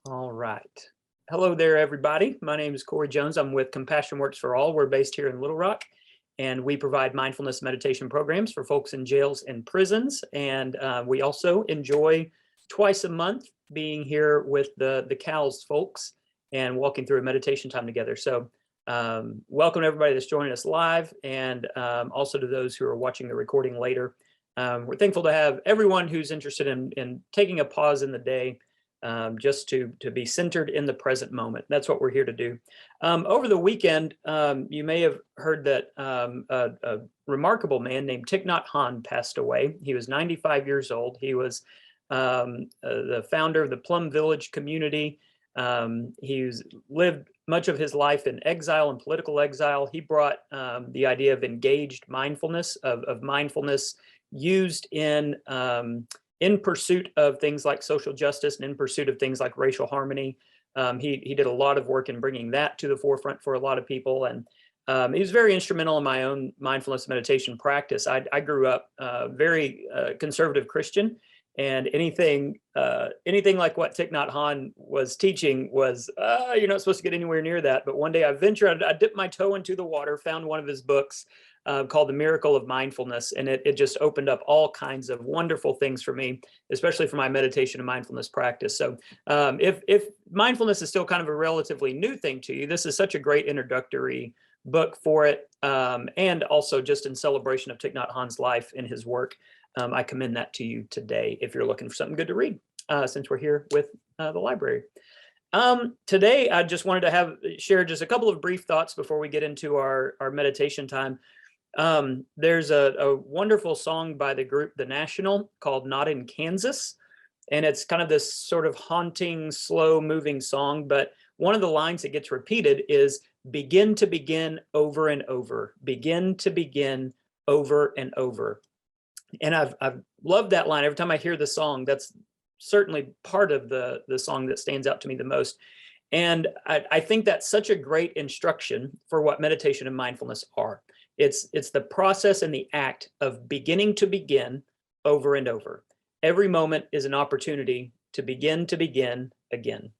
All right. Hello there, everybody. My name is Corey Jones. I'm with Compassion Works for All. We're based here in Little Rock, and we provide mindfulness meditation programs for folks in jails and prisons. And we also enjoy twice a month being here with the CALS folks and walking through a meditation time together. So welcome to everybody that's joining us live, and also to those who are watching the recording later. We're thankful to have everyone who's interested in taking a pause in the day just to be centered in the present moment. That's what we're here to do. Over the weekend, you may have heard that a remarkable man named Thich Nhat Hanh passed away. He was 95 years old. He was the founder of the Plum Village community. He's lived much of his life in exile and political exile. He brought the idea of engaged mindfulness, of mindfulness used in pursuit of things like social justice and in pursuit of things like racial harmony. He did a lot of work in bringing that to the forefront for a lot of people. And he was very instrumental in my own mindfulness meditation practice. I grew up very conservative Christian, and anything like what Thich Nhat Hanh was teaching was, you're not supposed to get anywhere near that. But one day I dipped my toe into the water, found one of his books, called The Miracle of Mindfulness. And it just opened up all kinds of wonderful things for me, especially for my meditation and mindfulness practice. So if mindfulness is still kind of a relatively new thing to you, this is such a great introductory book for it. And also just in celebration of Thich Nhat Hanh's life and his work, I commend that to you today if you're looking for something good to read, since we're here with the library. Today, I just wanted to share just a couple of brief thoughts before we get into our meditation time. There's a wonderful song by the group The National called Not in Kansas. And it's kind of this sort of haunting, slow moving song. But one of the lines that gets repeated is begin to begin over and over, begin to begin over and over. And I've loved that line. Every time I hear the song, that's certainly part of the song that stands out to me the most. And I think that's such a great instruction for what meditation and mindfulness are. It's the process and the act of beginning to begin over and over. Every moment is an opportunity to begin again.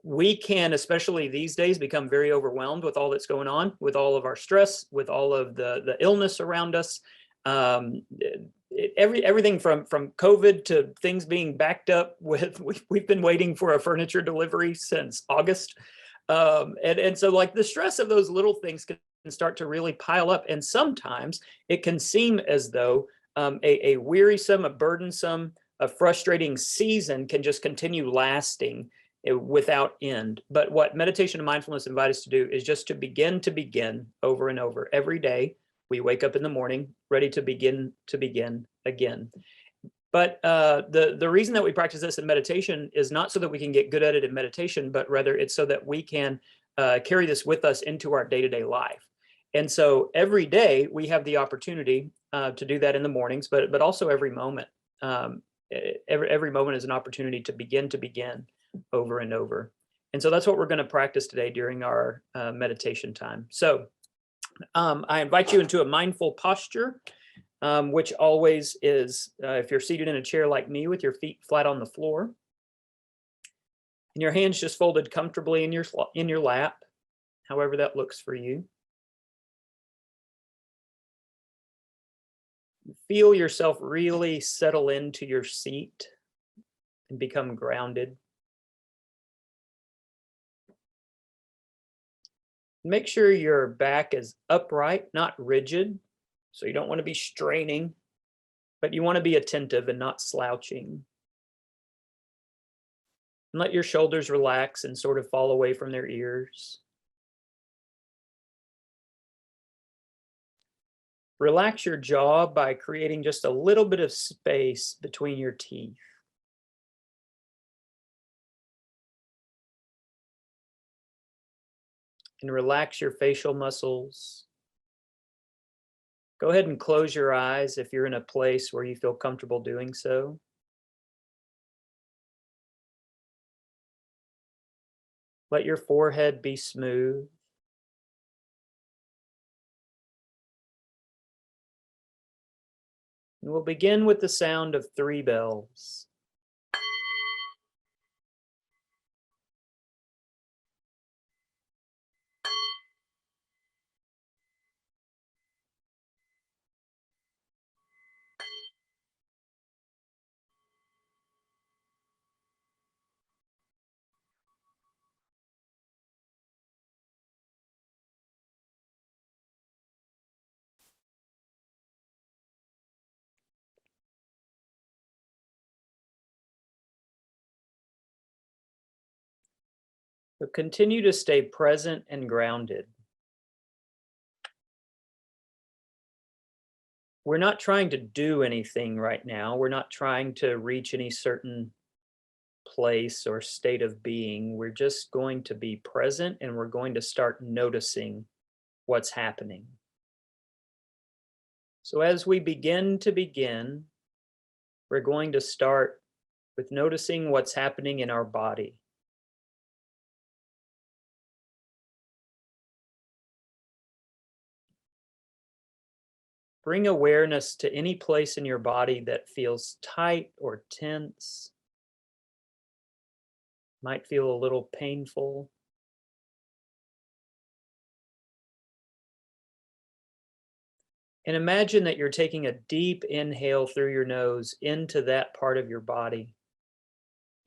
We can, especially these days, become very overwhelmed with all that's going on, with all of our stress, with all of the illness around us. Everything from COVID to things being backed up with, we've been waiting for a furniture delivery since August. And so like the stress of those little things can start to really pile up. And sometimes it can seem as though a wearisome, a burdensome, a frustrating season can just continue lasting without end. But what meditation and mindfulness invite us to do is just to begin over and over. Every day we wake up in the morning ready to begin again. But the reason that we practice this in meditation is not so that we can get good at it in meditation, but rather it's so that we can carry this with us into our day-to-day life. And so every day we have the opportunity to do that in the mornings, but also every moment. Every moment is an opportunity to begin over and over. And so that's what we're going to practice today during our meditation time. So I invite you into a mindful posture, which always is, if you're seated in a chair like me with your feet flat on the floor and your hands just folded comfortably in your lap, however that looks for you. Feel yourself really settle into your seat and become grounded. Make sure your back is upright, not rigid. So you don't want to be straining, but you want to be attentive and not slouching. And let your shoulders relax and sort of fall away from their ears. Relax your jaw by creating just a little bit of space between your teeth. And relax your facial muscles. Go ahead and close your eyes if you're in a place where you feel comfortable doing so. Let your forehead be smooth. And we'll begin with the sound of 3 bells. So continue to stay present and grounded. We're not trying to do anything right now. We're not trying to reach any certain place or state of being. We're just going to be present and we're going to start noticing what's happening. So as we begin, we're going to start with noticing what's happening in our body. Bring awareness to any place in your body that feels tight or tense, might feel a little painful. And imagine that you're taking a deep inhale through your nose into that part of your body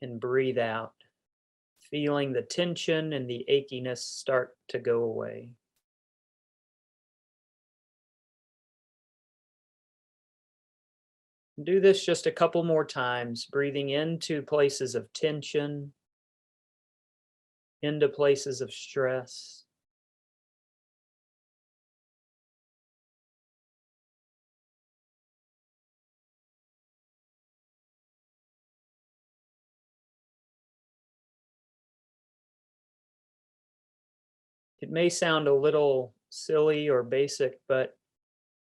and breathe out, feeling the tension and the achiness start to go away. Do this just a couple more times, breathing into places of tension, into places of stress. It may sound a little silly or basic, but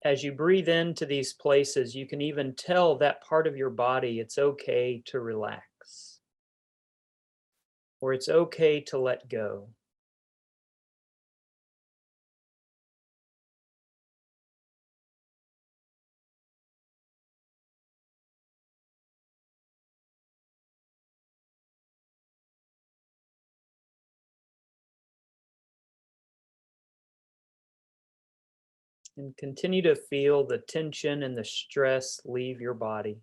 as you breathe into these places, you can even tell that part of your body it's okay to relax, or it's okay to let go. And continue to feel the tension and the stress leave your body.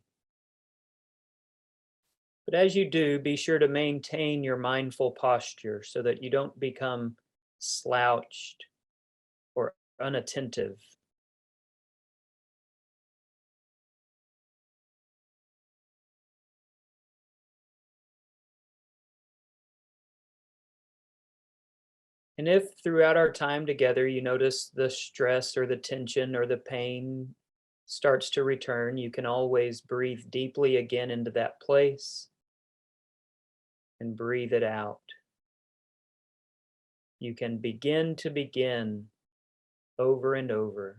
But as you do, be sure to maintain your mindful posture so that you don't become slouched or unattentive. And if throughout our time together you notice the stress or the tension or the pain starts to return, you can always breathe deeply again into that place and breathe it out. You can begin over and over.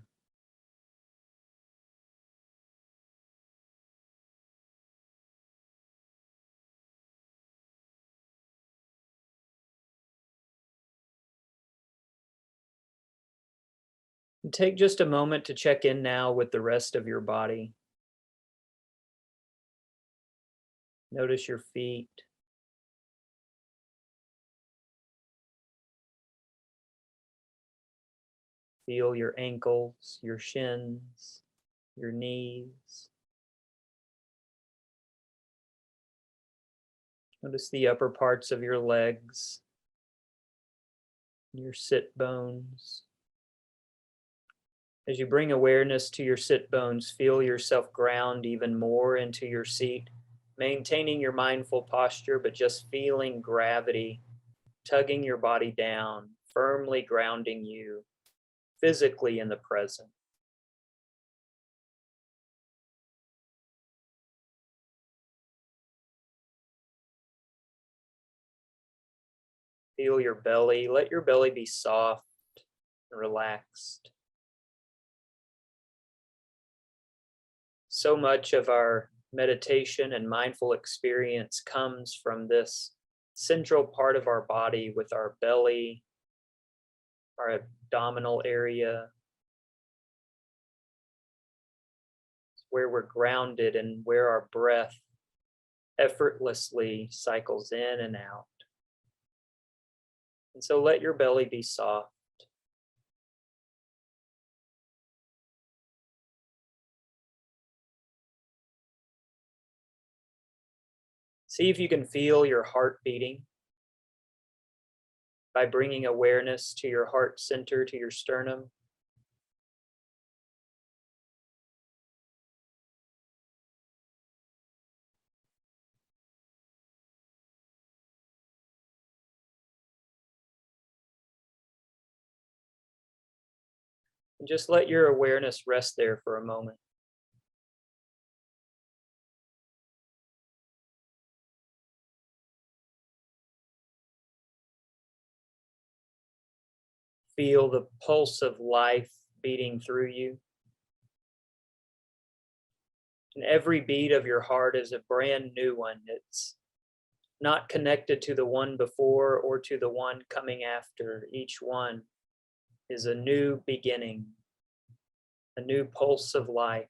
And take just a moment to check in now with the rest of your body. Notice your feet. Feel your ankles, your shins, your knees. Notice the upper parts of your legs, your sit bones. As you bring awareness to your sit bones, feel yourself ground even more into your seat, maintaining your mindful posture, but just feeling gravity tugging your body down, firmly grounding you physically in the present. Feel your belly. Let your belly be soft and relaxed. So much of our meditation and mindful experience comes from this central part of our body with our belly, our abdominal area, where we're grounded and where our breath effortlessly cycles in and out. And so let your belly be soft. See if you can feel your heart beating by bringing awareness to your heart center, to your sternum. And just let your awareness rest there for a moment. Feel the pulse of life beating through you. And every beat of your heart is a brand new one. It's not connected to the one before or to the one coming after. Each one is a new beginning, a new pulse of life.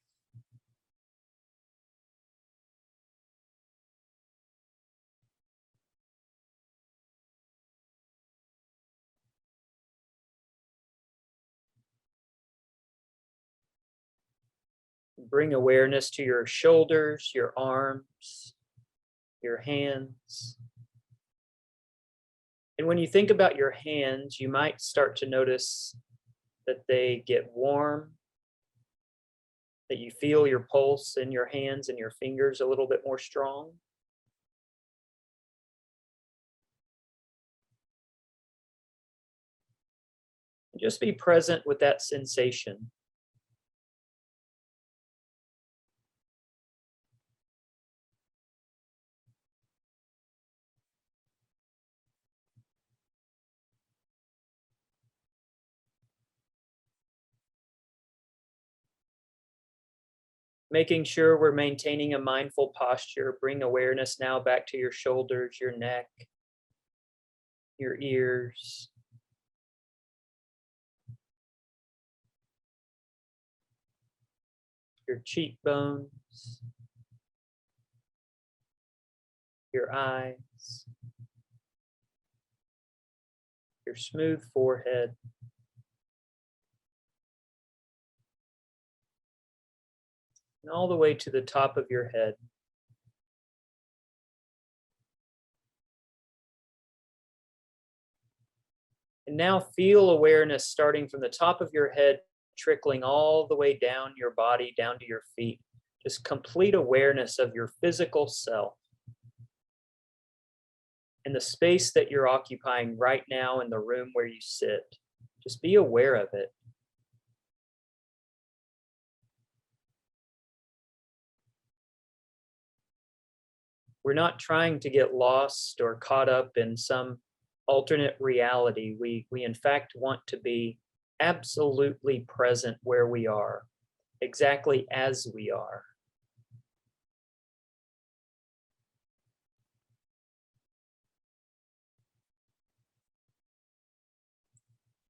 Bring awareness to your shoulders, your arms, your hands. And when you think about your hands, you might start to notice that they get warm, that you feel your pulse in your hands and your fingers a little bit more strong. Just be present with that sensation. Making sure we're maintaining a mindful posture. Bring awareness now back to your shoulders, your neck, your ears. Your cheekbones, your eyes, your smooth forehead, and all the way to the top of your head. And now feel awareness starting from the top of your head, trickling all the way down your body, down to your feet. Just complete awareness of your physical self and the space that you're occupying right now in the room where you sit. Just be aware of it. We're not trying to get lost or caught up in some alternate reality. We in fact want to be absolutely present where we are, exactly as we are.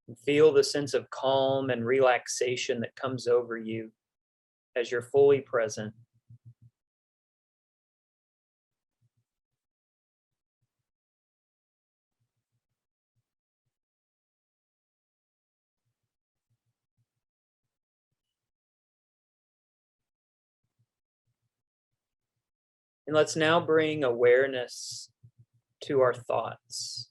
And feel the sense of calm and relaxation that comes over you as you're fully present. And let's now bring awareness to our thoughts.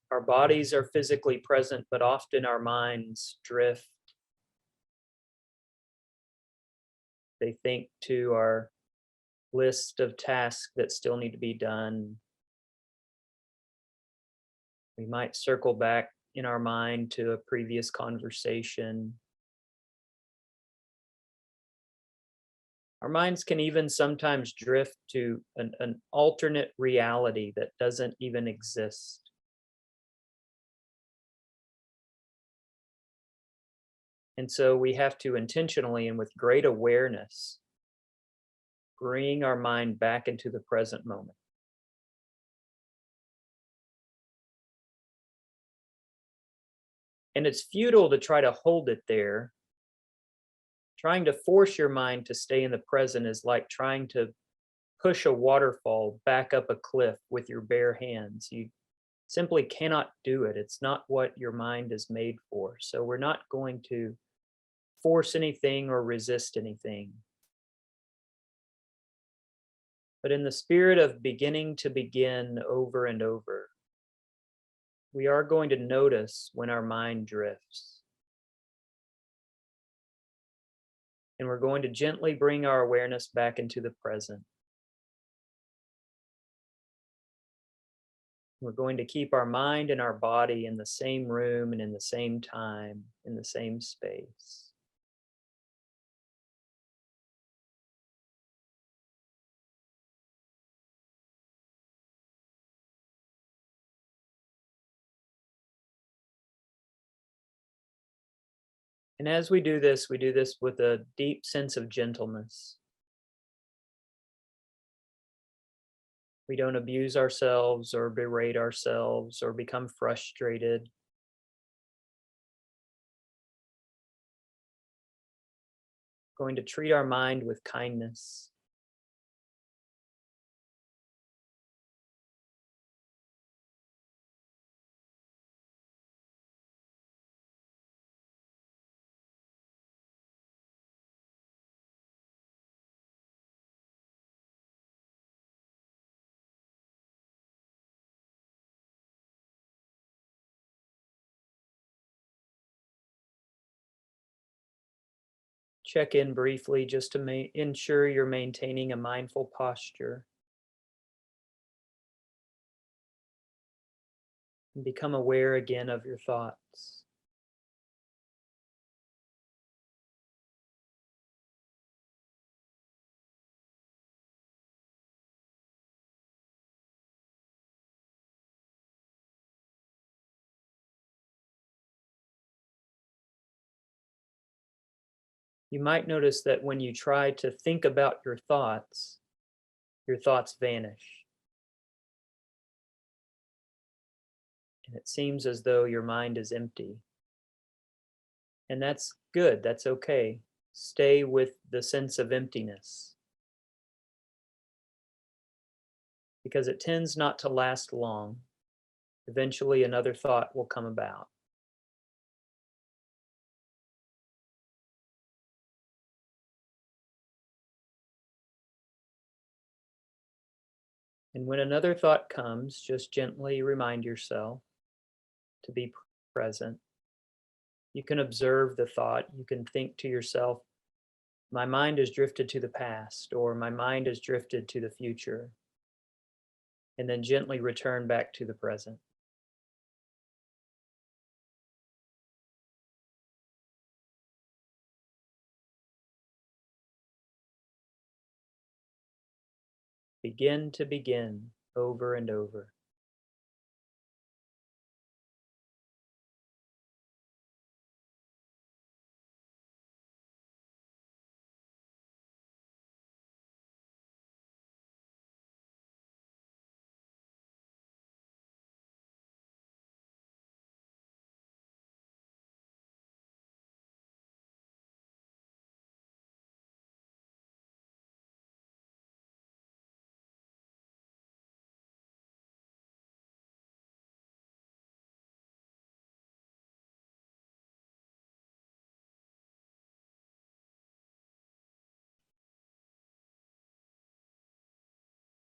Our bodies are physically present, but often our minds drift. They think to our list of tasks that still need to be done. We might circle back in our mind to a previous conversation. Our minds can even sometimes drift to an alternate reality that doesn't even exist. And so we have to intentionally and with great awareness bring our mind back into the present moment. And it's futile to try to hold it there. Trying to force your mind to stay in the present is like trying to push a waterfall back up a cliff with your bare hands. You simply cannot do it. It's not what your mind is made for. So we're not going to force anything or resist anything. But in the spirit of beginning to begin over and over, we are going to notice when our mind drifts. And we're going to gently bring our awareness back into the present. We're going to keep our mind and our body in the same room and in the same time, in the same space. And as we do this with a deep sense of gentleness. We don't abuse ourselves or berate ourselves or become frustrated. Going to treat our mind with kindness. Check in briefly just to ensure you're maintaining a mindful posture. And become aware again of your thoughts. You might notice that when you try to think about your thoughts vanish. And it seems as though your mind is empty. And that's good, that's okay. Stay with the sense of emptiness, because it tends not to last long. Eventually, another thought will come about. And when another thought comes, just gently remind yourself to be present. You can observe the thought. You can think to yourself, my mind has drifted to the past, or my mind has drifted to the future, and then gently return back to the present. Begin to begin over and over.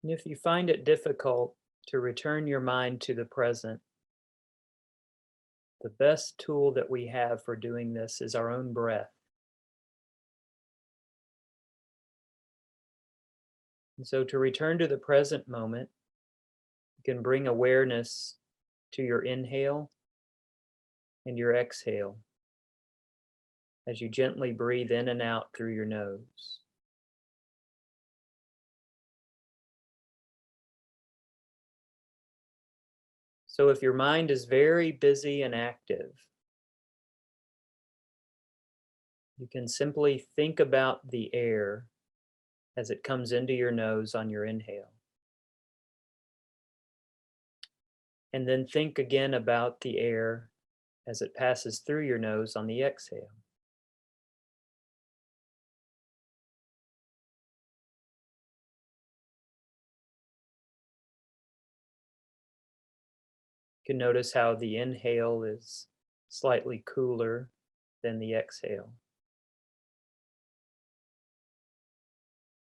And if you find it difficult to return your mind to the present, the best tool that we have for doing this is our own breath. And so to return to the present moment, you can bring awareness to your inhale and your exhale as you gently breathe in and out through your nose. So if your mind is very busy and active, you can simply think about the air as it comes into your nose on your inhale. And then think again about the air as it passes through your nose on the exhale. You can notice how the inhale is slightly cooler than the exhale.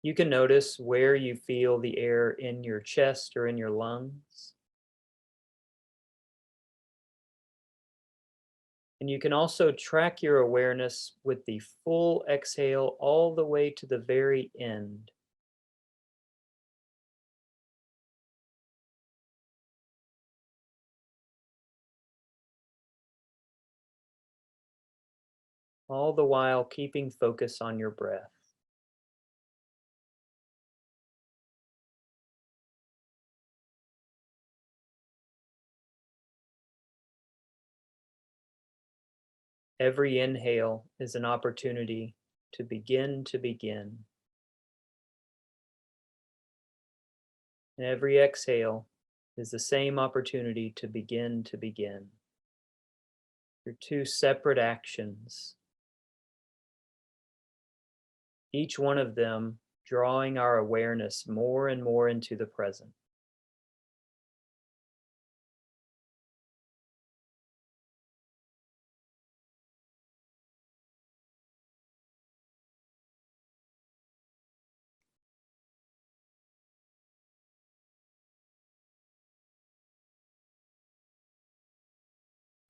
You can notice where you feel the air in your chest or in your lungs. And you can also track your awareness with the full exhale all the way to the very end. all the while keeping focus on your breath. Every inhale is an opportunity to begin to begin. And every exhale is the same opportunity to begin to begin. They're two separate actions, each one of them drawing our awareness more and more into the present.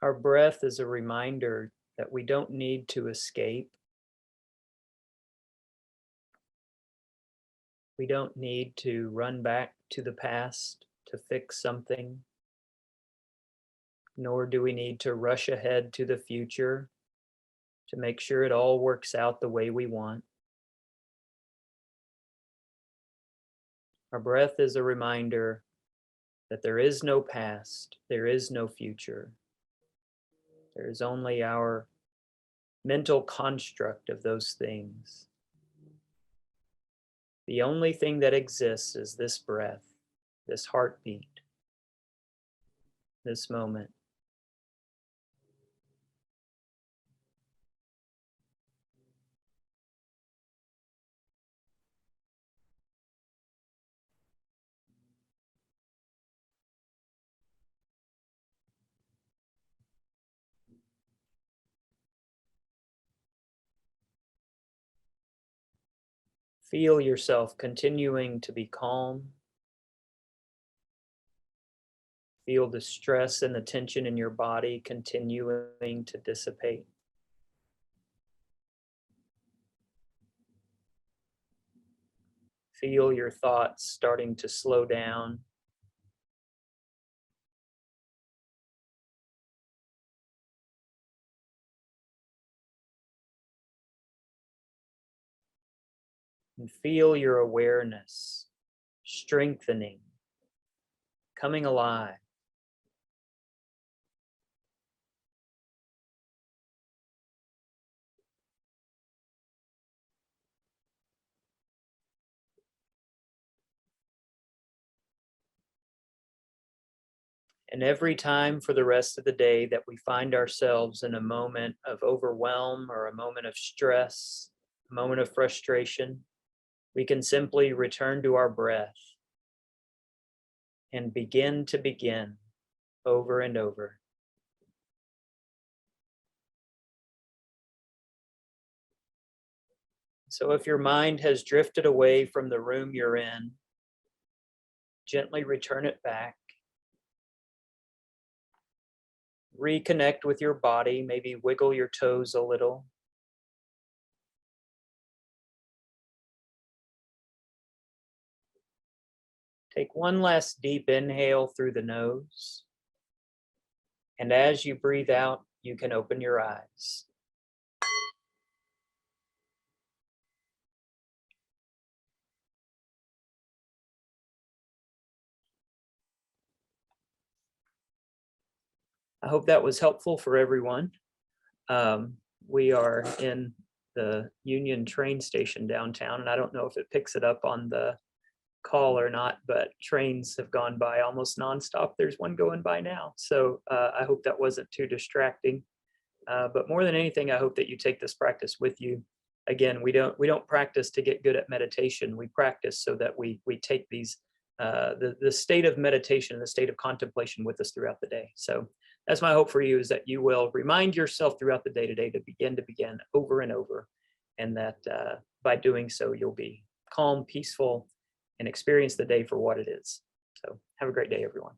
Our breath is a reminder that we don't need to escape. We don't need to run back to the past to fix something, nor do we need to rush ahead to the future to make sure it all works out the way we want. Our breath is a reminder that there is no past, there is no future. There is only our mental construct of those things. The only thing that exists is this breath, this heartbeat, this moment. Feel yourself continuing to be calm. Feel the stress and the tension in your body continuing to dissipate. Feel your thoughts starting to slow down. And feel your awareness strengthening, coming alive. And every time for the rest of the day that we find ourselves in a moment of overwhelm or a moment of stress, a moment of frustration, we can simply return to our breath and begin to begin over and over. So if your mind has drifted away from the room you're in, gently return it back. Reconnect with your body, maybe wiggle your toes a little. Take one last deep inhale through the nose. And as you breathe out, you can open your eyes. I hope that was helpful for everyone. We are in the Union train station downtown, and I don't know if it picks it up on the call or not, but trains have gone by almost nonstop. There's one going by now. So I hope that wasn't too distracting. But more than anything, I hope that you take this practice with you. Again, we don't practice to get good at meditation. We practice so that we take these the state of meditation, the state of contemplation with us throughout the day. So that's my hope for you, is that you will remind yourself throughout the day today to begin over and over, and that by doing so, you'll be calm, peaceful, and experience the day for what it is. So have a great day, everyone.